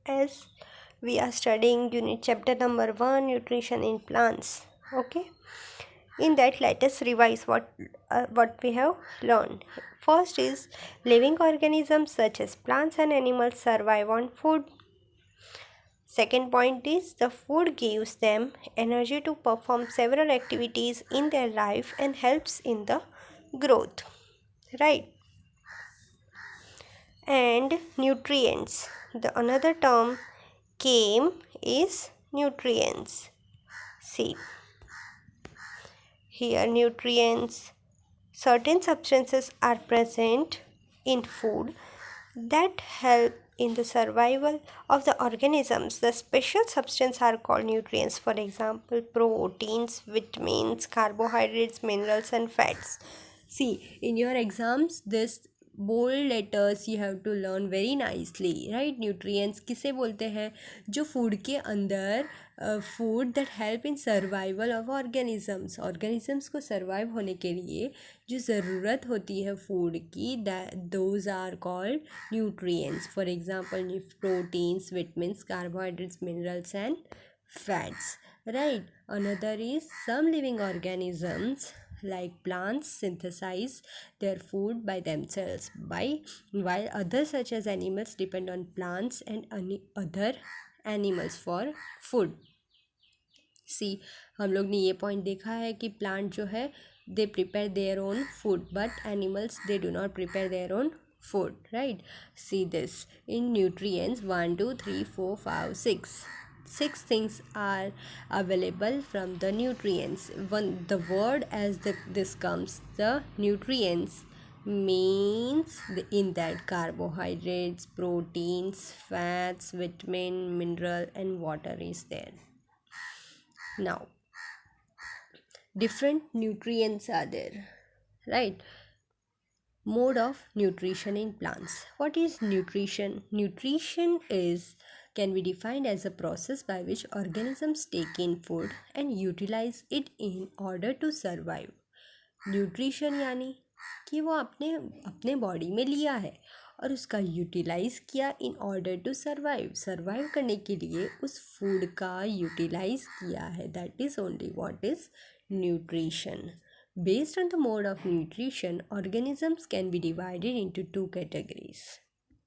as we are studying unit chapter number 1, nutrition in plants. Okay, in that let us revise what we have learned. First is living organisms such as plants and animals survive on food. Second point is the food gives them energy to perform several activities in their life and helps in the growth, right? And nutrients, the another term came is nutrients. See here, nutrients, certain substances are present in food that help in the survival of the organisms. The special substances are called nutrients. For example, proteins, vitamins, carbohydrates, minerals and fats. See, in your exams, this bold letters you have to learn very nicely, right? Nutrients किसे बोलते हैं? जो food के अंदर food that help in survival of organisms को survive होने के लिए जो ज़रूरत होती है फूड की, those are called nutrients. For example proteins, vitamins, carbohydrates, minerals and fats, right? Another is some living organisms like plants synthesize their food by themselves, while others such as animals depend on plants and other animals for food. सी हम लोग ने ये point देखा है कि plant जो है they prepare their own food but animals they do not prepare their own food, right? See this in nutrients 1 2 3 4 5 6 things are available from the nutrients. When the word as this comes, the nutrients means in that carbohydrates, proteins, fats, vitamin, mineral and water is there. Now different nutrients are there, right? Mode of nutrition in plants. What is nutrition? Nutrition can be defined as a process by which organisms take in food and utilize it in order to survive. Nutrition यानी कि वो अपने body में लिया है और उसका utilise किया इन ऑर्डर टू सर्वाइव करने के लिए उस फूड का यूटिलाइज़ किया है. That is only what is nutrition. Based on the mode of nutrition, organisms can be divided into two categories: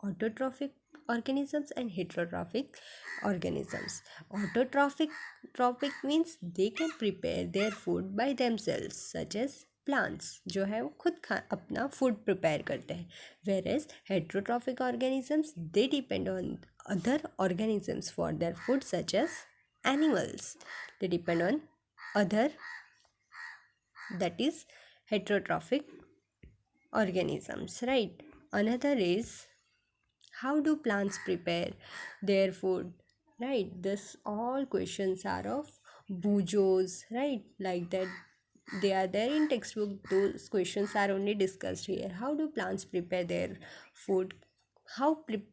autotrophic organisms and heterotrophic organisms. Autotrophic means they can prepare their food by themselves, such as plants जो है वो खुद अपना food prepare करते हैं. Whereas heterotrophic organisms they depend on other organisms for their food, such as animals. They depend on other, that is heterotrophic organisms, right? Another is how do plants prepare their food, right? This all questions are of bujos, right? Like that they are there in textbook. Those questions are only discussed here. How do plants prepare their food? How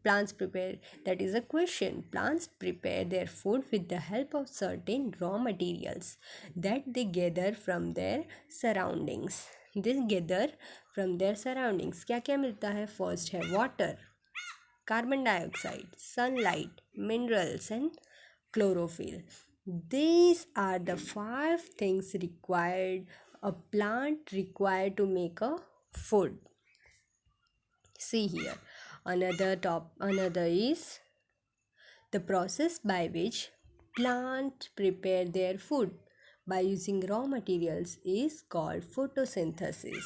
plants prepare? That is a question. Plants prepare their food with the help of certain raw materials that they gather from their surroundings. क्या क्या मिलता है? First है water, carbon dioxide, sunlight, minerals and chlorophyll. These are the 5 things required a plant required to make a food. See here. Another is the process by which plants prepare their food by using raw materials is called photosynthesis.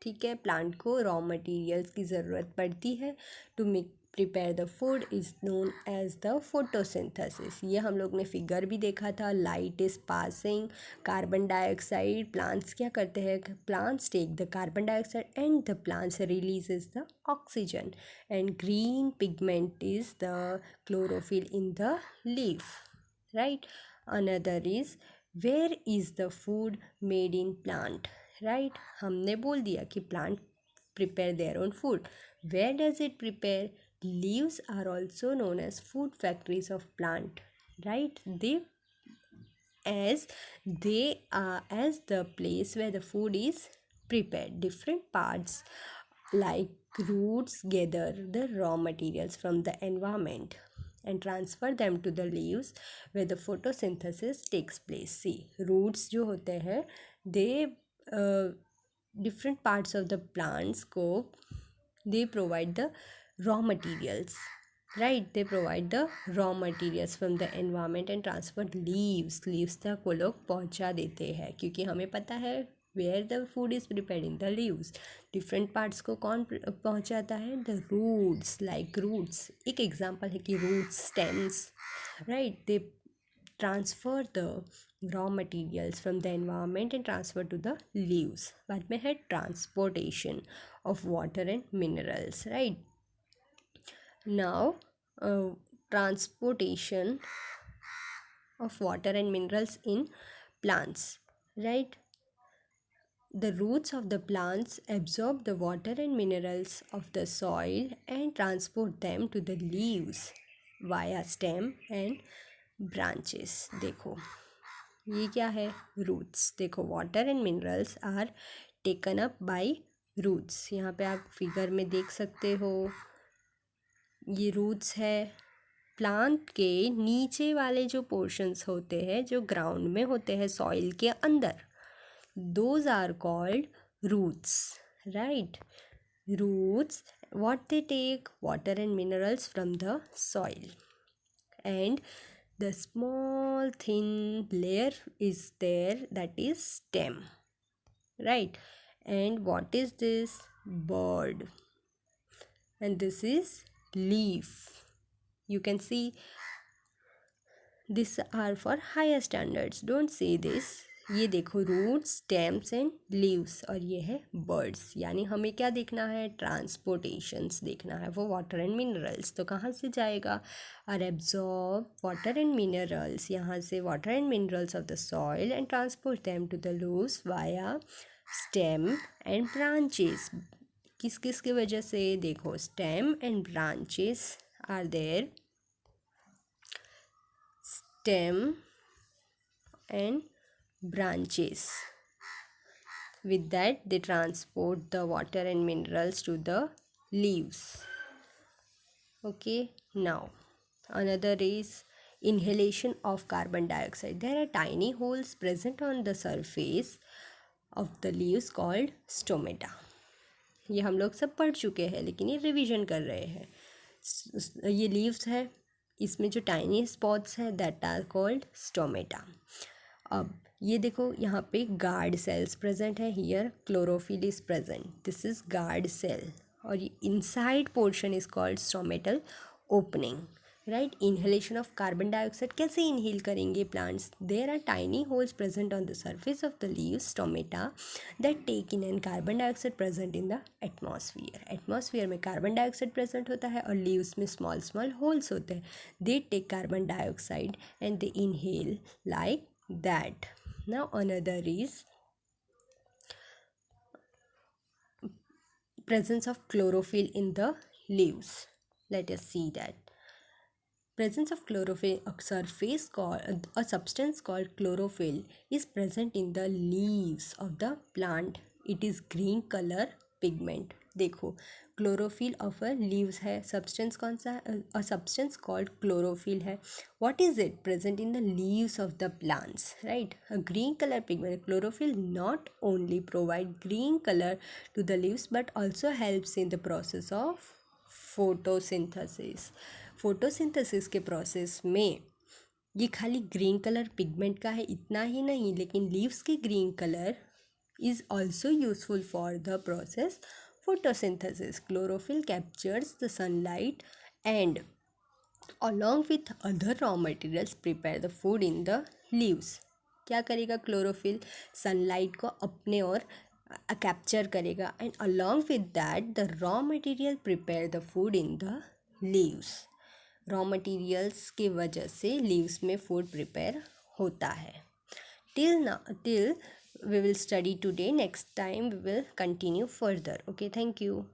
ठीक है, plant को raw materials की ज़रूरत पड़ती है to make prepare the food is known as the photosynthesis. ये हम लोग ने फिगर भी देखा था. Light is passing, carbon dioxide, plants क्या करते हैं? Plants take the carbon dioxide and the plants releases the oxygen, and green pigment is the chlorophyll in the leaf, right? Another is where is the food made in plant, right? हमने बोल दिया कि plant prepare their own food. Where does it prepare? Leaves are also known as food factories of plant, right? They are as the place where the food is prepared. Different parts like roots gather the raw materials from the environment. and transfer them to the leaves where the photosynthesis takes place. See, roots जो होते हैं, they different parts of the plants को they provide the raw materials, right? They provide the raw materials from the environment and transfer leaves तक वो लोग पहुंचा देते हैं, क्योंकि हमें पता है where the food is prepared in the leaves. different parts को कौन पहुंचाता है? the roots. like roots, एक example है कि roots, stems, right? they transfer the raw materials from the environment and transfer to the leaves. बाद में है transportation of water and minerals, right? Now transportation of water and minerals in plants, right? The roots of the plants absorb the water and minerals of the soil and transport them to the leaves via stem and branches. देखो ये क्या है? roots. देखो water and minerals are taken up by roots. यहाँ पे आप figure में देख सकते हो, ये रूट्स है. प्लांट के नीचे वाले जो पोर्शंस होते हैं, जो ग्राउंड में होते हैं, सॉइल के अंदर, those are called roots, right? Roots, what they take? Water and minerals from the soil, and the small thin layer is there, that is stem, right? And what is this? Bird. And this is leaf. You can see these are for higher standards, don't say this. ये देखो roots, stems and leaves, और ये है birds. यानी हमें क्या देखना है? ट्रांसपोर्टेशंस देखना है. वो वाटर एंड मिनरल्स तो कहाँ से जाएगा? Are absorb water and minerals, यहाँ से water and minerals of the soil and transport them to the leaves via stem and branches. किस किस की वजह से? देखो, stem and branches are there. stem and branches. With that, they transport the water and minerals to the leaves. Okay, now another is inhalation of carbon dioxide. There are tiny holes present on the surface of the leaves called stomata. ये हम लोग सब पढ़ चुके हैं, लेकिन ये revision कर रहे हैं. ये लीव्स है, इसमें जो टाइनी स्पॉट्स हैं, दैट आर कॉल्ड स्टोमेटा. अब ये देखो, यहाँ पे गार्ड सेल्स प्रेजेंट है. Here chlorophyll is present. This is guard cell, और ये inside portion is called stomatal opening, right? Inhalation of carbon dioxide कैसे इनहेल करेंगे plants? There are tiny holes present on the surface of the leaves stomata that take in and carbon dioxide present in the atmosphere. Atmosphere में carbon dioxide present होता है और leaves में small small holes होते हैं. They take carbon dioxide and they inhale like that. Now another is presence of chlorophyll in the leaves. Let us see that. Presence of chlorophyll, a substance called chlorophyll is present in the leaves of the plant. It is green color pigment. देखो, chlorophyll of a leaves है. substance कौन सा? a substance called chlorophyll है. what is it? present in the leaves of the plants, right? a green color pigment. chlorophyll not only provide green color to the leaves but also helps in the process of photosynthesis. Photosynthesis के process में ये खाली green colour pigment का है इतना ही नहीं, लेकिन leaves की green colour is also useful for the process photosynthesis. Chlorophyll captures the sunlight and along with other raw materials prepare the food in the leaves. क्या करेगा क्लोरोफिल? सनलाइट को अपने और कैप्चर करेगा, and along with that the raw material prepare the food in the leaves. Raw materials की वजह से leaves में फूड प्रिपेयर होता है. till we will study today. Next time we will continue further. Okay, thank you.